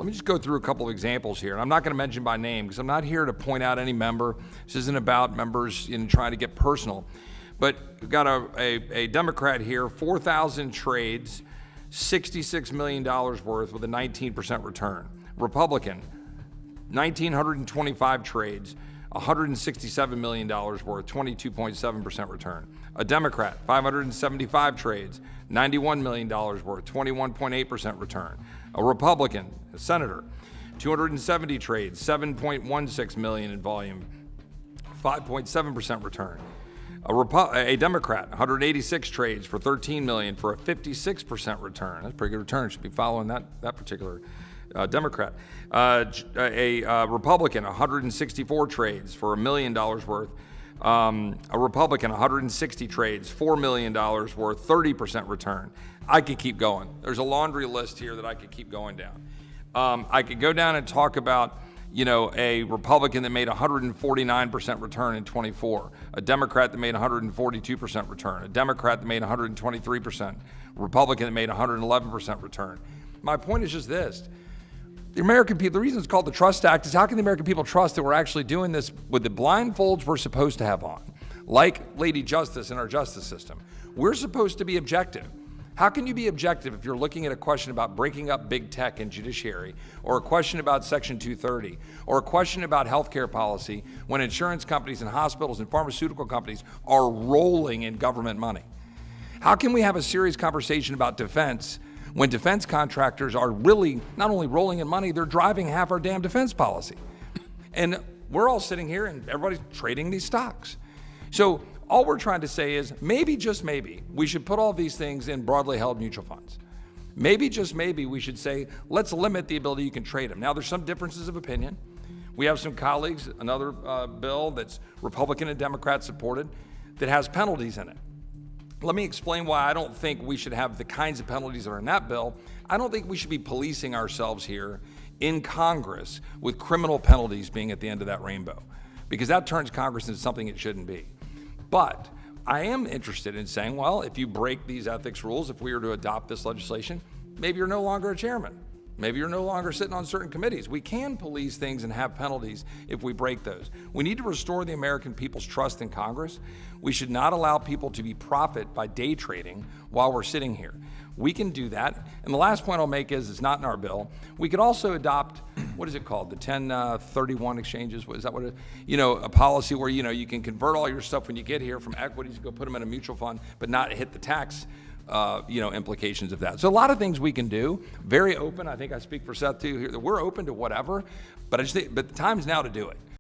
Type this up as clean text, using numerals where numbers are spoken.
Let me just go through a couple of examples here. And I'm not going to mention by name because I'm not here to point out any member. This isn't about members trying to get personal. But we've got a Democrat here, 4,000 trades, $66 million worth with a 19% return. Republican, 1,925 trades, $167 million worth, 22.7% return. A Democrat, 575 trades, $91 million worth, 21.8% return. A Republican, a senator, 270 trades, $7.16 million in volume, 5.7% return. A Democrat, 186 trades for $13 million for a 56% return. That's a pretty good return. Should be following that particular Democrat. A Republican, 164 trades for $1 million worth. A Republican, 160 trades, $4 million worth, 30% return. I could keep going. There's a laundry list here that I could keep going down. I could go down and talk about a Republican that made 149% return in 24, a Democrat that made 142% return, a Democrat that made 123%, Republican that made 111% return. My point is just this. The American people, the reason it's called the Trust Act is how can the American people trust that we're actually doing this with the blindfolds we're supposed to have on? Like Lady Justice in our justice system. We're supposed to be objective. How can you be objective if you're looking at a question about breaking up big tech and judiciary, or a question about Section 230, or a question about healthcare policy when insurance companies and hospitals and pharmaceutical companies are rolling in government money? How can we have a serious conversation about defense when defense contractors are really not only rolling in money, they're driving half our damn defense policy? And we're all sitting here and everybody's trading these stocks. So all we're trying to say is maybe, just maybe, we should put all these things in broadly held mutual funds. Maybe, just maybe, we should say, let's limit the ability you can trade them. Now, there's some differences of opinion. We have some colleagues, another bill that's Republican and Democrat supported that has penalties in it. Let me explain why I don't think we should have the kinds of penalties that are in that bill. I don't think we should be policing ourselves here in Congress with criminal penalties being at the end of that rainbow, because that turns Congress into something it shouldn't be. But I am interested in saying, well, if you break these ethics rules, if we were to adopt this legislation, maybe you're no longer a chairman. Maybe you're no longer sitting on certain committees. We can police things and have penalties if we break those. We need to restore the American people's trust in Congress. We should not allow people to be profit by day trading while we're sitting here. We can do that. And the last point I'll make is it's not in our bill. We could also adopt, what is it called? The 1031 exchanges. What is that? What a policy where you can convert all your stuff when you get here from equities, go put them in a mutual fund, but not hit the tax implications of that. So a lot of things we can do. Very open. I think I speak for Seth too here. That we're open to whatever, but the time's now to do it.